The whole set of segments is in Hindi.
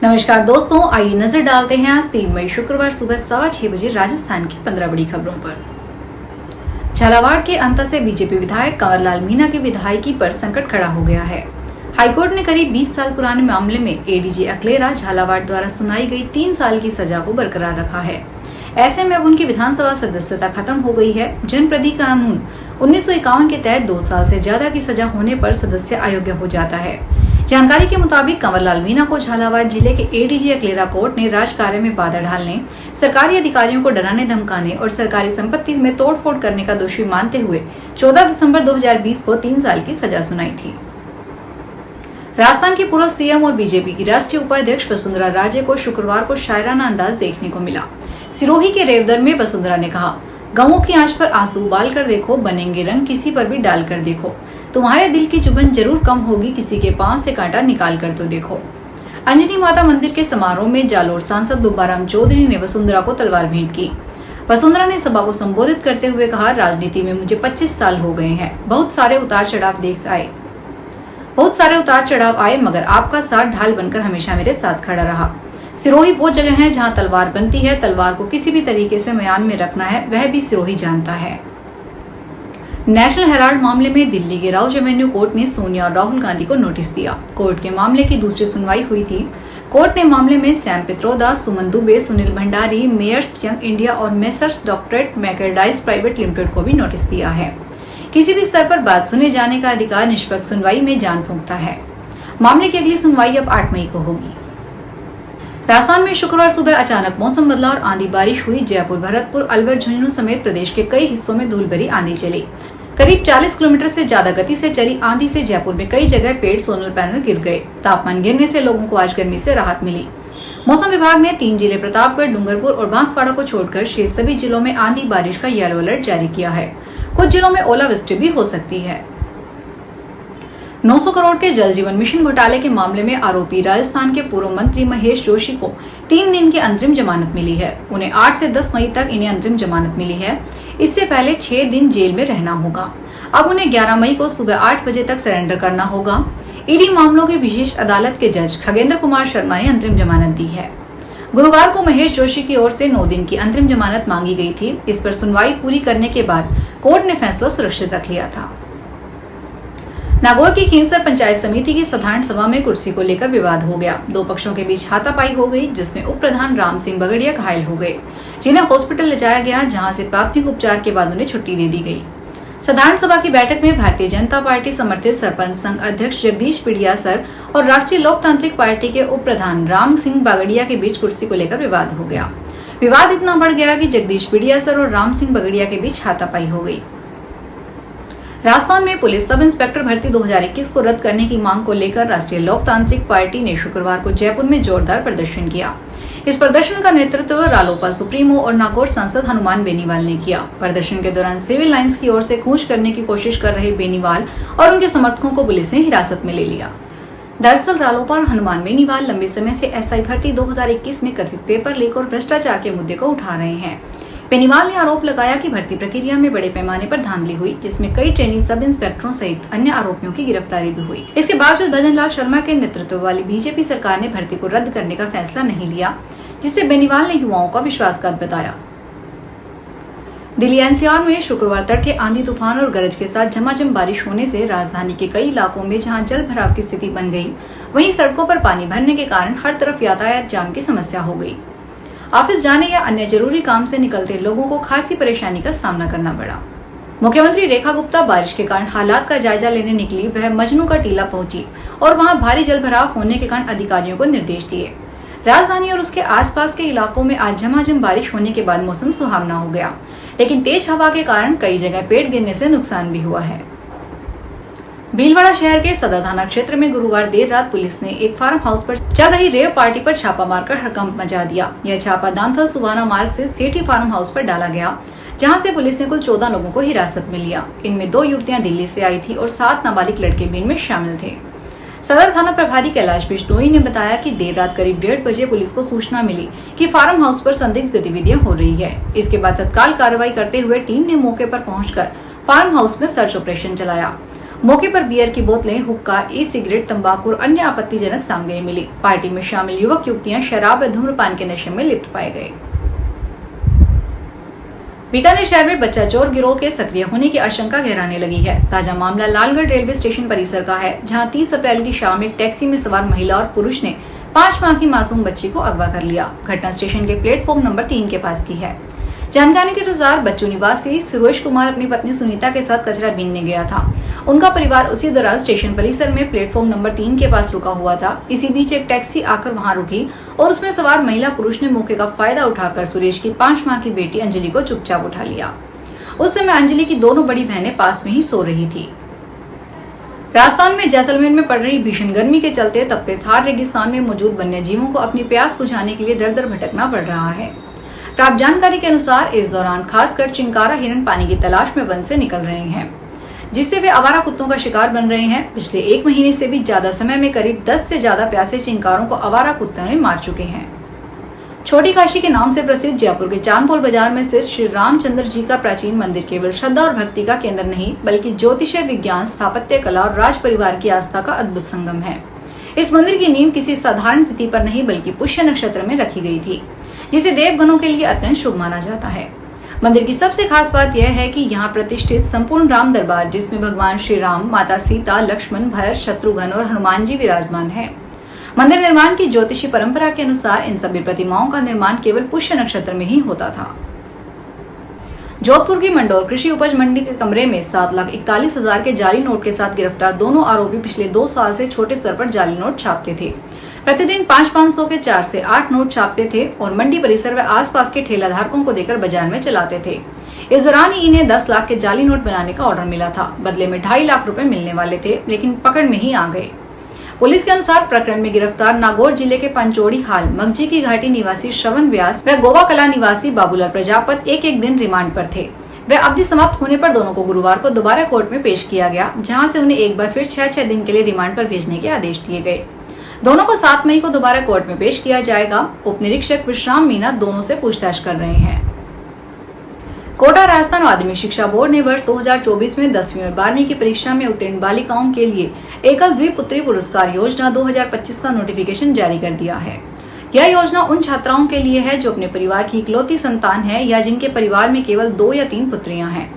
नमस्कार दोस्तों, आइए नजर डालते हैं आज 3 मई शुक्रवार सुबह 6:15 बजे राजस्थान की 15 बड़ी खबरों पर। झालावाड़ के अंता से बीजेपी विधायक कंवरलाल मीणा की विधायकी पर संकट खड़ा हो गया है। हाईकोर्ट ने करीब 20 साल पुराने मामले में एडीजे अकलेरा झालावाड़ द्वारा सुनाई गई 3 साल की सजा को बरकरार रखा है। ऐसे में अब उनकी विधानसभा सदस्यता खत्म हो गई है। जनप्रति कानून 1951 के तहत 2 साल से ज्यादा की सजा होने पर सदस्य अयोग्य हो जाता है। जानकारी के मुताबिक कंवरलाल मीणा को झालावाड़ जिले के एडीजे अकलेरा कोर्ट ने राजकार्य में बाधा डालने, सरकारी अधिकारियों को डराने धमकाने और सरकारी संपत्ति में तोड़फोड़ करने का दोषी मानते हुए 14 दिसंबर 2020 को 3 साल की सजा सुनाई थी। राजस्थान की पूर्व सीएम और बीजेपी की राष्ट्रीय उपाध्यक्ष वसुंधरा राजे को शुक्रवार को शायराना अंदाज देखने को मिला। सिरोही के रेवदर में वसुंधरा ने कहा, गवों की आंच पर आंसू उबाल कर देखो, बनेंगे रंग किसी पर भी डाल कर देखो, तुम्हारे दिल की चुभन जरूर कम होगी, किसी के पांव से कांटा निकाल कर तो देखो। अंजनी माता मंदिर के समारोह में जालोर सांसद दुब्बाराम चौधरी ने वसुंधरा को तलवार भेंट की। वसुंधरा ने सभा को संबोधित करते हुए कहा, राजनीति में मुझे 25 साल हो गए हैं, बहुत सारे उतार चढ़ाव आए, मगर आपका साथ ढाल बनकर हमेशा मेरे साथ खड़ा रहा। सिरोही वो जगह है जहां तलवार बनती है, तलवार को किसी भी तरीके से म्यान में रखना है, वह भी सिरोही जानता है। नेशनल हेराल्ड मामले में दिल्ली के राउज एवेन्यू कोर्ट ने सोनिया और राहुल गांधी को नोटिस दिया। कोर्ट के मामले की दूसरी सुनवाई हुई थी। कोर्ट ने मामले में Sam Pitroda, Suman Dubey, Sunil Bhandari, messrs young India और मेसर्स डॉक्टरेट मैकेडाइज प्राइवेट लिमिटेड को भी नोटिस दिया है। किसी भी स्तर पर बात सुने जाने का अधिकार निष्पक्ष सुनवाई में जान फूंकता है। मामले की अगली सुनवाई अब 8 मई को होगी। राजस्थान में शुक्रवार सुबह अचानक मौसम बदला और आंधी बारिश हुई। जयपुर, भरतपुर, अलवर, झुंझुनू समेत प्रदेश के कई हिस्सों में धूल भरी आंधी चली। करीब 40 किलोमीटर से ज्यादा गति से चली आंधी से जयपुर में कई जगह पेड़, सोलर पैनल गिर गए। तापमान गिरने से लोगों को आज गर्मी से राहत मिली। मौसम विभाग ने 3 जिले प्रतापगढ़, डूंगरपुर और बांसवाड़ा को छोड़कर शेष सभी जिलों में आंधी बारिश का येलो अलर्ट जारी किया है। कुछ जिलों में ओलावृष्टि भी हो सकती है। 900 करोड़ के जल जीवन मिशन घोटाले के मामले में आरोपी राजस्थान के पूर्व मंत्री महेश जोशी को 3 दिन की अंतरिम जमानत मिली है। उन्हें 8 से 10 मई तक इन्हें अंतरिम जमानत मिली है। इससे पहले 6 दिन जेल में रहना होगा। अब उन्हें 11 मई को सुबह 8 बजे तक सरेंडर करना होगा। ईडी मामलों की विशेष अदालत के जज खगेंद्र कुमार शर्मा ने अंतरिम जमानत दी है। गुरुवार को महेश जोशी की ओर से 9 दिन की अंतरिम जमानत मांगी गई थी। इस पर सुनवाई पूरी करने के बाद कोर्ट ने फैसला सुरक्षित रख लिया था। नागौर की खींवसर पंचायत समिति की साधारण सभा में कुर्सी को लेकर विवाद हो गया। 2 पक्षों के बीच हाथापाई हो गई, जिसमें उप प्रधान राम सिंह बगड़िया घायल हो गए, जिन्हें हॉस्पिटल ले जाया गया, जहां से प्राथमिक उपचार के बाद उन्हें छुट्टी दे दी गई। साधारण सभा की बैठक में भारतीय जनता पार्टी समर्थित सरपंच संघ अध्यक्ष जगदीश पिड़िया सर और राष्ट्रीय लोकतांत्रिक पार्टी के उप प्रधान राम सिंह बगड़िया के बीच कुर्सी को लेकर विवाद हो गया। विवाद इतना बढ़ गया कि जगदीश पिड़िया सर और राम सिंह बगड़िया के बीच हाथापाई हो गई। राजस्थान में पुलिस सब इंस्पेक्टर भर्ती 2021 को रद्द करने की मांग को लेकर राष्ट्रीय लोकतांत्रिक पार्टी ने शुक्रवार को जयपुर में जोरदार प्रदर्शन किया। इस प्रदर्शन का नेतृत्व रालोपा सुप्रीमो और नागौर सांसद हनुमान बेनीवाल ने किया। प्रदर्शन के दौरान सिविल लाइंस की ओर से कूच करने की कोशिश कर रहे बेनीवाल और उनके समर्थकों को पुलिस ने हिरासत में ले लिया। दरअसल रालोपा और हनुमान बेनीवाल लंबे समय से एसआई भर्ती 2021 में कथित पेपर लीक और भ्रष्टाचार के मुद्दे को उठा रहे हैं। बेनीवाल ने आरोप लगाया कि भर्ती प्रक्रिया में बड़े पैमाने पर धांधली हुई, जिसमें कई ट्रेनी सब इंस्पेक्टरों सहित अन्य आरोपियों की गिरफ्तारी भी हुई। इसके बावजूद भजन लाल शर्मा के नेतृत्व वाली बीजेपी सरकार ने भर्ती को रद्द करने का फैसला नहीं लिया, जिसे बेनीवाल ने युवाओं का विश्वासघात बताया। दिल्ली एनसीआर में शुक्रवार तड़के आंधी तूफान और गरज के साथ झमाझम बारिश होने से राजधानी के कई इलाकों में जहां जल भराव की स्थिति बन गई, वहीं सड़कों पर पानी भरने के कारण हर तरफ यातायात जाम की समस्या हो गई। ऑफिस जाने या अन्य जरूरी काम से निकलते लोगों को खासी परेशानी का सामना करना पड़ा। मुख्यमंत्री रेखा गुप्ता बारिश के कारण हालात का जायजा लेने निकली। वह मजनू का टीला पहुंची और वहां भारी जल भराव होने के कारण अधिकारियों को निर्देश दिए। राजधानी और उसके आसपास के इलाकों में आज झमाझम बारिश होने के बाद मौसम सुहावना हो गया, लेकिन तेज हवा के कारण कई जगह पेड़ गिरने से नुकसान भी हुआ है। भीलवाड़ा शहर के सदर थाना क्षेत्र में गुरुवार देर रात पुलिस ने एक फार्म हाउस पर चल रही रेव पार्टी पर छापा मारकर हड़कंप मचा दिया। यह छापा दांथल सुबाना मार्ग से सेठी फार्म हाउस पर डाला गया, जहां से पुलिस ने कुल 14 लोगों को हिरासत में लिया। इनमें 2 युवतियां दिल्ली से आई थी और 7 नाबालिग लड़के भी इनमें शामिल थे। सदर थाना प्रभारी कैलाश बिश्नोई ने बताया कि देर रात करीब 1:30 बजे पुलिस को सूचना मिली कि फार्म हाउस पर संदिग्ध गतिविधियां हो रही है। इसके बाद तत्काल कार्रवाई करते हुए टीम ने मौके पर पहुंचकर फार्म हाउस में सर्च ऑपरेशन चलाया। मौके पर बियर की बोतलें, हुक्का, ई सिगरेट, तंबाकू और अन्य आपत्तिजनक सामग्री मिली। पार्टी में शामिल युवक युवतियां शराब व धूम्रपान के नशे में लिप्त पाए गए। बीकानेर शहर में बच्चा चोर गिरोह के सक्रिय होने की आशंका गहराने लगी है। ताजा मामला लालगढ़ रेलवे स्टेशन परिसर का है, जहां 30 अप्रैल की शाम एक टैक्सी में सवार महिला और पुरुष ने 5 माह की मासूम बच्ची को अगवा कर लिया। घटना स्टेशन के प्लेटफॉर्म नंबर 3 के पास की है। जानकारी के अनुसार बच्चू निवासी सुरेश कुमार अपनी पत्नी सुनीता के साथ कचरा बीनने गया था। उनका परिवार उसी दौरान स्टेशन परिसर में प्लेटफॉर्म नंबर 3 के पास रुका हुआ था। इसी बीच एक टैक्सी आकर वहां रुकी और उसमें सवार महिला पुरुष ने मौके का फायदा उठाकर सुरेश की 5 माह की बेटी अंजलि को चुपचाप उठा लिया। उस समय अंजलि की दोनों बड़ी बहनें पास में ही सो रही थी। राजस्थान में जैसलमेर में पड़ रही भीषण गर्मी के चलते तपते थार रेगिस्तान में मौजूद वन्य जीवों को अपनी प्यास बुझाने के लिए दर दर भटकना पड़ रहा है। प्राप्त जानकारी के अनुसार इस दौरान खासकर चिंकारा हिरण पानी की तलाश में वन से निकल रहे हैं, जिससे वे आवारा कुत्तों का शिकार बन रहे हैं। पिछले 1 महीने से भी ज्यादा समय में करीब 10 से ज्यादा प्यासे चिंकारों को आवारा कुत्तों ने मार चुके हैं। छोटी काशी के नाम से प्रसिद्ध जयपुर के चांदपोल बाजार में स्थित श्री रामचंद्र जी का प्राचीन मंदिर केवल श्रद्धा और भक्ति का केंद्र नहीं, बल्कि ज्योतिष, विज्ञान, स्थापत्य कला और राज परिवार की आस्था का अद्भुत संगम है। इस मंदिर की नींव किसी साधारण तिथि पर नहीं, बल्कि पुष्य नक्षत्र में रखी गई थी, जिसे देवगणों के लिए अत्यंत शुभ माना जाता है। मंदिर की सबसे खास बात यह है कि यहाँ प्रतिष्ठित संपूर्ण राम दरबार, जिसमें भगवान श्री राम, माता सीता, लक्ष्मण, भरत, शत्रुघ्न और हनुमान जी विराजमान है। मंदिर निर्माण की ज्योतिषी परंपरा के अनुसार इन सभी प्रतिमाओं का निर्माण केवल पुष्य नक्षत्र में ही होता था। जोधपुर की मंडौर कृषि उपज मंडी के कमरे में 7,41,000 के जाली नोट के साथ गिरफ्तार दोनों आरोपी पिछले 2 साल से छोटे स्तर पर जाली नोट छापते थे। प्रतिदिन 500-500 के 4 से 8 नोट छापते थे और मंडी परिसर व आसपास के ठेलाधारकों को देकर बाजार में चलाते थे। इस दौरान ही इन्हें 10 लाख के जाली नोट बनाने का ऑर्डर मिला था। बदले में 2.5 लाख रुपए मिलने वाले थे, लेकिन पकड़ में ही आ गए। पुलिस के अनुसार प्रकरण में गिरफ्तार नागौर जिले के पंचोड़ी हाल, मगजी की घाटी निवासी श्रवण व्यास व गोवा कला निवासी बाबूलाल प्रजापत एक दिन रिमांड पर थे। वे अवधि समाप्त होने पर दोनों को गुरुवार को दोबारा कोर्ट में पेश किया गया, जहां से उन्हें एक बार फिर 6 दिन के लिए रिमांड पर भेजने के आदेश दिए गए। दोनों को 7 मई को दोबारा कोर्ट में पेश किया जाएगा। उप निरीक्षक विश्राम मीना दोनों से पूछताछ कर रहे हैं। कोटा राजस्थान माध्यमिक शिक्षा बोर्ड ने वर्ष 2024 में 10वीं और 12वीं की परीक्षा में उत्तीर्ण बालिकाओं के लिए एकल द्विपुत्री पुरस्कार योजना 2025 का नोटिफिकेशन जारी कर दिया है। यह योजना उन छात्राओं के लिए है जो अपने परिवार की इकलौती संतान है या जिनके परिवार में केवल 2 या 3 पुत्रियां हैं।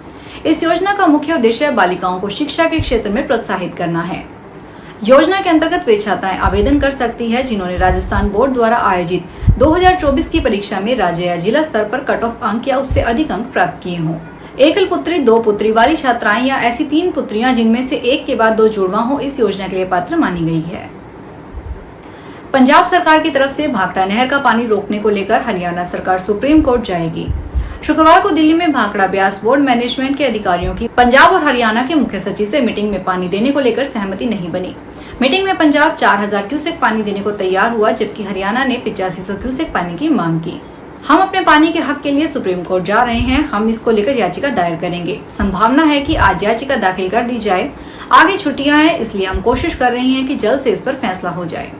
इस योजना का मुख्य उद्देश्य बालिकाओं को शिक्षा के क्षेत्र में प्रोत्साहित करना है। योजना के अंतर्गत वे छात्राएं आवेदन कर सकती है जिन्होंने राजस्थान बोर्ड द्वारा आयोजित 2024 की परीक्षा में राज्य या जिला स्तर पर कट ऑफ अंक या उससे अधिक अंक प्राप्त किए हों। एकल पुत्री, 2 पुत्री वाली छात्राएं या ऐसी 3 पुत्रियां जिनमें से एक के बाद 2 जुड़वा हो, इस योजना के लिए पात्र मानी गई है। पंजाब सरकार की तरफ से भाखड़ा नहर का पानी रोकने को लेकर हरियाणा सरकार सुप्रीम कोर्ट जाएगी। शुक्रवार को दिल्ली में भाखड़ा ब्यास बोर्ड मैनेजमेंट के अधिकारियों की पंजाब और हरियाणा के मुख्य सचिव से मीटिंग में पानी देने को लेकर सहमति नहीं बनी। मीटिंग में पंजाब 4,000 क्यूसेक पानी देने को तैयार हुआ, जबकि हरियाणा ने 8500 क्यूसेक पानी की मांग की। हम अपने पानी के हक के लिए सुप्रीम कोर्ट जा रहे हैं, हम इसको लेकर याचिका दायर करेंगे। संभावना है कि आज याचिका दाखिल कर दी जाए। आगे छुट्टियां हैं, इसलिए हम कोशिश कर रहे हैं कि जल्द से इस पर फैसला हो जाए।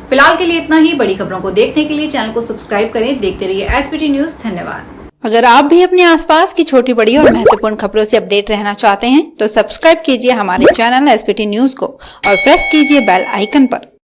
फिलहाल के लिए इतना ही। बड़ी खबरों को देखने के लिए चैनल को सब्सक्राइब करें। देखते रहिए एसपीटी न्यूज। धन्यवाद। अगर आप भी अपने आसपास की छोटी बड़ी और महत्वपूर्ण खबरों से अपडेट रहना चाहते हैं तो सब्सक्राइब कीजिए हमारे चैनल एसपीटी न्यूज को और प्रेस कीजिए बेल आइकन पर।